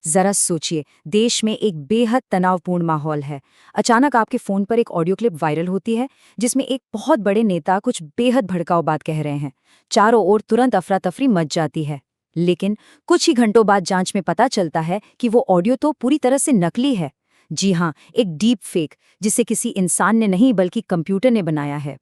जरा सोचिए, देश में एक बेहद तनावपूर्ण माहौल है। अचानक आपके फोन पर एक ऑडियो क्लिप वायरल होती है जिसमें एक बहुत बड़े नेता कुछ बेहद भड़काऊ बात कह रहे हैं। चारों ओर तुरंत अफरा तफरी मच जाती है। लेकिन कुछ ही घंटों बाद जांच में पता चलता है कि वो ऑडियो तो पूरी तरह से नकली है। जी हाँ, एक डीप फेक, जिसे किसी इंसान ने नहीं बल्कि कंप्यूटर ने बनाया है।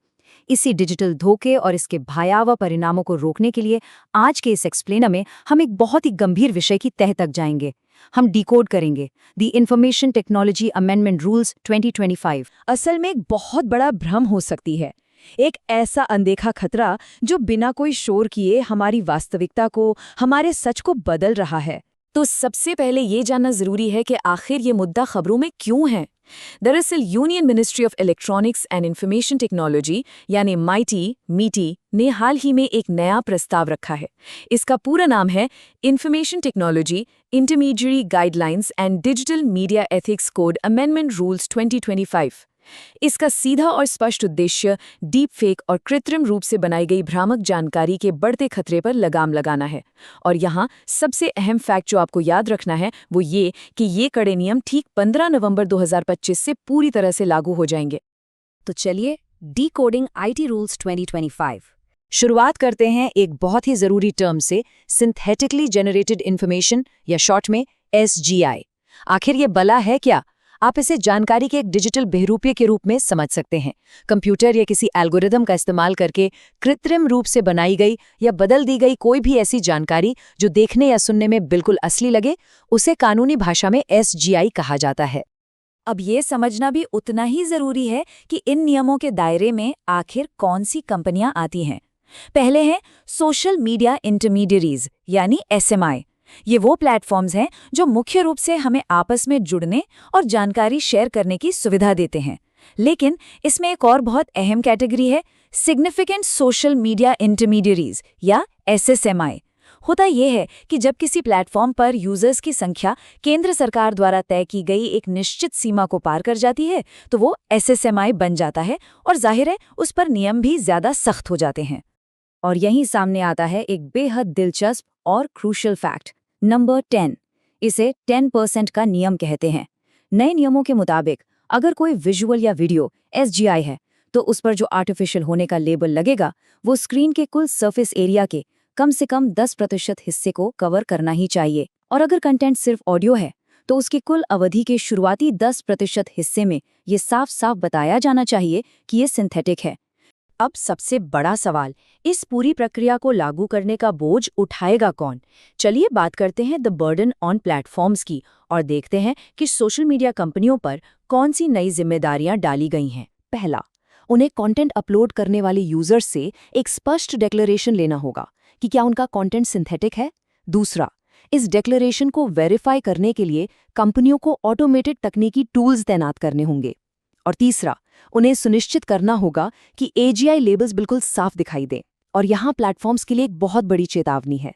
इसी डिजिटल धोखे और इसके भयावह परिणामों को रोकने के लिए आज के इस एक्सप्लेनर में हम एक बहुत ही गंभीर विषय की तह तक जाएंगे। हम डिकोड करेंगे the information technology amendment rules 2025। असल में एक बहुत बड़ा भ्रम हो सकती है। एक ऐसा अनदेखा खतरा जो बिना कोई शोर किए हमारी वास्तविकता को, हमारे सच को बदल रहा है। तो सबसे पहले ये जानना जरूरी है कि आखिर ये मुद्दा खबरों में क्यों है। दरअसल union ministry of electronics and information technology यानी मीटी ने हाल ही में एक नया प्रस्ताव रखा है। इसका पूरा नाम है information technology intermediary guidelines and digital media ethics code amendment rules 2025। इसका सीधा और स्पष्ट उद्देश्य डीप फेक और कृत्रिम रूप से बनाई गई भ्रामक जानकारी के बढ़ते खतरे पर लगाम लगाना है। और यहाँ सबसे अहम फैक्ट जो आपको याद रखना है वो ये कि ये कड़े नियम ठीक 15 नवंबर 2025 से पूरी तरह से लागू हो जाएंगे। तो चलिए, डिकोडिंग आईटी रूल्स 2025। शुरुआत करते हैं एक बहुत ही जरूरी टर्म से, सिंथेटिकली जनरेटेड इन्फॉर्मेशन या शॉर्ट में SGI। आखिर ये बला है क्या? आप इसे जानकारी के एक डिजिटल बहरूपे के रूप में समझ सकते हैं। कंप्यूटर या किसी एल्गोरिदम का इस्तेमाल करके कृत्रिम रूप से बनाई गई या बदल दी गई कोई भी ऐसी जानकारी जो देखने या सुनने में बिल्कुल असली लगे, उसे कानूनी भाषा में SGI कहा जाता है। अब ये समझना भी उतना ही जरूरी है कि इन नियमों के दायरे में आखिर कौन सी कंपनियां आती हैं। पहले हैं सोशल मीडिया इंटरमीडियरीज यानी SMI। ये वो प्लेटफॉर्म्स हैं जो मुख्य रूप से हमें आपस में जुड़ने और जानकारी शेयर करने की सुविधा देते हैं। लेकिन इसमें एक और बहुत अहम कैटेगरी है, सिग्निफिकेंट सोशल मीडिया इंटरमीडियरीज या SSMI। होता यह है कि जब किसी प्लेटफॉर्म पर यूजर्स की संख्या केंद्र सरकार द्वारा तय की गई एक निश्चित सीमा को पार कर जाती है तो वो SSMI बन जाता है और जाहिर है उस पर नियम भी ज्यादा सख्त हो जाते हैं। और यहीं सामने आता है एक बेहद दिलचस्प और क्रूशियल फैक्ट, नंबर 10। इसे 10% का नियम कहते हैं। नए नियमों के मुताबिक अगर कोई विजुअल या वीडियो SGI है तो उस पर जो आर्टिफिशियल होने का लेबल लगेगा वो स्क्रीन के कुल सरफेस एरिया के कम से कम 10% हिस्से को कवर करना ही चाहिए। और अगर कंटेंट सिर्फ ऑडियो है तो उसकी कुल अवधि के शुरुआती 10% हिस्से में ये साफ साफ बताया जाना चाहिए कि ये सिंथेटिक है। अब सबसे बड़ा सवाल, इस पूरी प्रक्रिया को लागू करने का बोझ उठाएगा कौन? चलिए बात करते हैं द बर्डन ऑन प्लेटफॉर्म्स की और देखते हैं कि सोशल मीडिया कंपनियों पर कौन सी नई जिम्मेदारियां डाली गई हैं। पहला, उन्हें कंटेंट अपलोड करने वाले यूजर्स से एक स्पष्ट डिक्लेरेशन लेना होगा कि क्या उनका कंटेंट सिंथेटिक है। दूसरा, इस डिक्लेरेशन को वेरीफाई करने के लिए कंपनियों को ऑटोमेटेड तकनीकी टूल्स तैनात करने होंगे। और तीसरा, उन्हें सुनिश्चित करना होगा कि AGI लेबल्स बिल्कुल साफ दिखाई दें। और यहाँ प्लेटफॉर्म्स के लिए एक बहुत बड़ी चेतावनी है।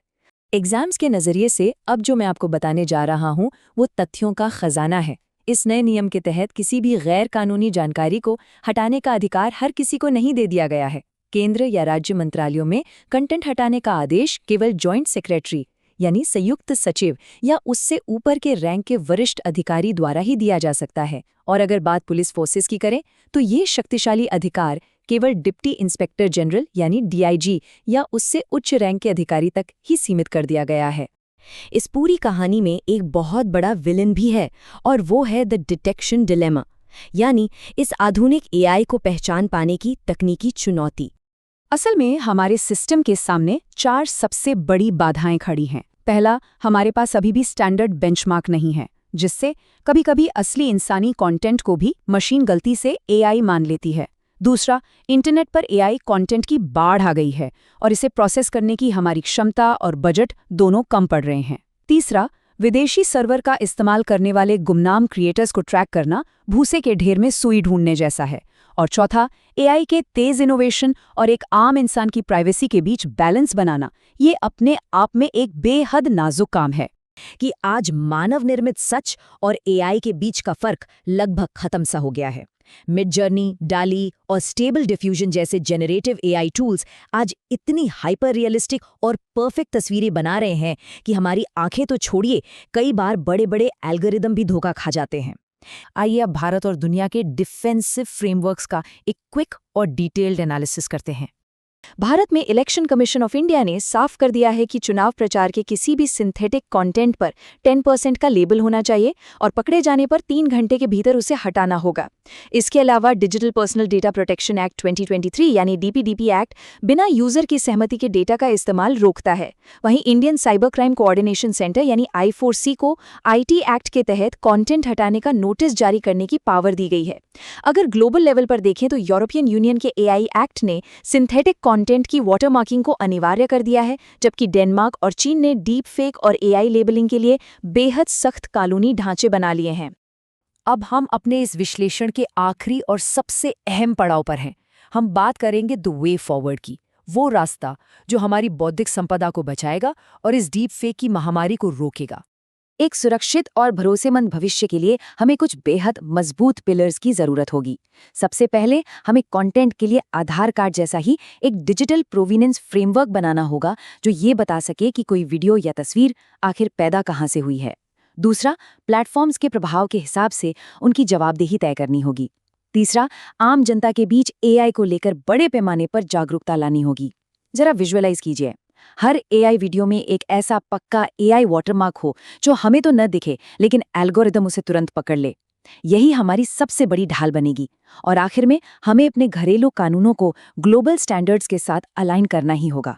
एग्जाम्स के नजरिए से अब जो मैं आपको बताने जा रहा हूँ वो तथ्यों का खजाना है। इस नए नियम के तहत किसी भी गैर कानूनी जानकारी को हटाने का अधिकार हर किसी को नहीं दे दिया गया है। केंद्र या राज्य मंत्रालयों में कंटेंट हटाने का आदेश केवल जॉइंट सेक्रेटरी यानी संयुक्त सचिव या उससे ऊपर के रैंक के वरिष्ठ अधिकारी द्वारा ही दिया जा सकता है। और अगर बात पुलिस फोर्सेस की करें तो ये शक्तिशाली अधिकार केवल डिप्टी इंस्पेक्टर जनरल यानी DIG या उससे उच्च रैंक के अधिकारी तक ही सीमित कर दिया गया है। इस पूरी कहानी में एक बहुत बड़ा विलन भी है और वो है द डिटेक्शन डिलेमा, यानी इस आधुनिक AI को पहचान पाने की तकनीकी चुनौती। असल में हमारे सिस्टम के सामने 4 सबसे बड़ी बाधाएं खड़ी हैं। पहला, हमारे पास अभी भी स्टैंडर्ड बेंचमार्क नहीं है, जिससे कभी-कभी असली इंसानी कंटेंट को भी मशीन गलती से AI मान लेती है। दूसरा, इंटरनेट पर AI कंटेंट की बाढ़ आ गई है और इसे प्रोसेस करने की हमारी क्षमता और बजट दोनों कम पड़ रहे हैं। तीसरा, विदेशी सर्वर का इस्तेमाल करने वाले गुमनाम क्रिएटर्स को ट्रैक करना भूसे के ढेर में सुई ढूंढने जैसा है। और चौथा, AI के तेज इनोवेशन और एक आम इंसान की प्राइवेसी के बीच बैलेंस बनाना, ये अपने आप में एक बेहद नाजुक काम है। कि आज मानव निर्मित सच और AI के बीच का फर्क लगभग खत्म सा हो गया है। मिडजर्नी, डाली और स्टेबल डिफ्यूजन जैसे जेनरेटिव एआई टूल्स आज इतनी हाइपर रियलिस्टिक और परफेक्ट तस्वीरें बना रहे हैं कि हमारी आंखें तो छोड़िए, कई बार बड़े बड़े एल्गोरिदम भी धोखा खा जाते हैं। आइए अब भारत और दुनिया के डिफेंसिव फ्रेमवर्क्स का एक क्विक और डिटेल्ड एनालिसिस करते हैं। भारत में इलेक्शन कमीशन ऑफ इंडिया ने साफ कर दिया है कि चुनाव प्रचार के किसी भी सिंथेटिक कंटेंट पर 10% का लेबल होना चाहिए और पकड़े जाने पर 3 घंटे के भीतर उसे हटाना होगा। इसके अलावा digital personal data protection act 2023 यानी डीपीडीपी एक्ट बिना यूजर की सहमति के डेटा का इस्तेमाल रोकता है। वहीं Indian cyber crime coordination centre यानी I4C को IT एक्ट के तहत कंटेंट हटाने का नोटिस जारी करने की पावर दी गई है। अगर ग्लोबल लेवल पर देखें तो यूरोपियन यूनियन के AI एक्ट ने सिंथेटिक कंटेंट की वाटरमार्किंग को अनिवार्य कर दिया है, जबकि डेनमार्क और चीन ने डीप फेक और AI लेबलिंग के लिए बेहद सख्त कानूनी ढांचे बना लिए हैं। अब हम अपने इस विश्लेषण के आखिरी और सबसे अहम पड़ाव पर हैं। हम बात करेंगे द वे फॉरवर्ड की, वो रास्ता जो हमारी बौद्धिक संपदा को बचाएगा और इस डीप फेक की महामारी को रोकेगा। एक सुरक्षित और भरोसेमंद भविष्य के लिए हमें कुछ बेहद मजबूत पिलर्स की जरूरत होगी। सबसे पहले हमें कंटेंट के लिए आधार कार्ड जैसा ही एक डिजिटल प्रोविनेंस फ्रेमवर्क बनाना होगा जो ये बता सके कि कोई वीडियो या तस्वीर आखिर पैदा कहाँ से हुई है। दूसरा, प्लेटफॉर्म्स के प्रभाव के हिसाब से उनकी जवाबदेही तय करनी होगी। तीसरा, आम जनता के बीच AI को लेकर बड़े पैमाने पर जागरूकता लानी होगी। जरा विजुअलाइज कीजिए, हर AI वीडियो में एक ऐसा पक्का AI वाटरमार्क हो जो हमें तो न दिखे लेकिन एल्गोरिदम उसे तुरंत पकड़ ले। यही हमारी सबसे बड़ी ढाल बनेगी। और आखिर में हमें अपने घरेलू कानूनों को ग्लोबल स्टैंडर्ड्स के साथ अलाइन करना ही होगा।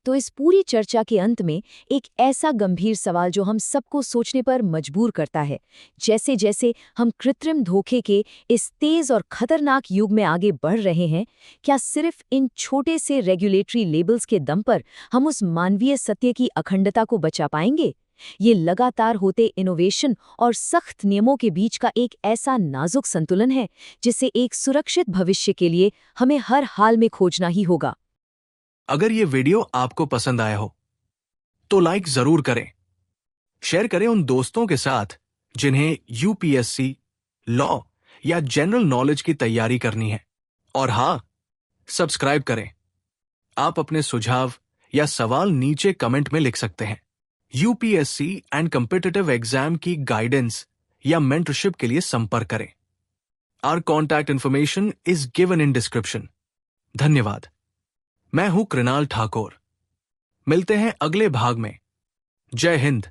तो इस पूरी चर्चा के अंत में एक ऐसा गंभीर सवाल जो हम सबको सोचने पर मजबूर करता है, जैसे जैसे हम कृत्रिम धोखे के इस तेज और खतरनाक युग में आगे बढ़ रहे हैं, क्या सिर्फ इन छोटे से रेगुलेटरी लेबल्स के दम पर हम उस मानवीय सत्य की अखंडता को बचा पाएंगे? ये लगातार होते इनोवेशन और सख्त नियमों के बीच का एक ऐसा नाजुक संतुलन है जिसे एक सुरक्षित भविष्य के लिए हमें हर हाल में खोजना ही होगा। अगर ये वीडियो आपको पसंद आया हो तो लाइक जरूर करें, शेयर करें उन दोस्तों के साथ जिन्हें UPSC, लॉ या जनरल नॉलेज की तैयारी करनी है। और हाँ, सब्सक्राइब करें। आप अपने सुझाव या सवाल नीचे कमेंट में लिख सकते हैं। UPSC एंड कॉम्पिटिटिव एग्जाम की गाइडेंस या मेंटरशिप के लिए संपर्क करें। Our contact information is given in description. धन्यवाद। मैं हूं कृणाल ठाकुर। मिलते हैं अगले भाग में। जय हिंद।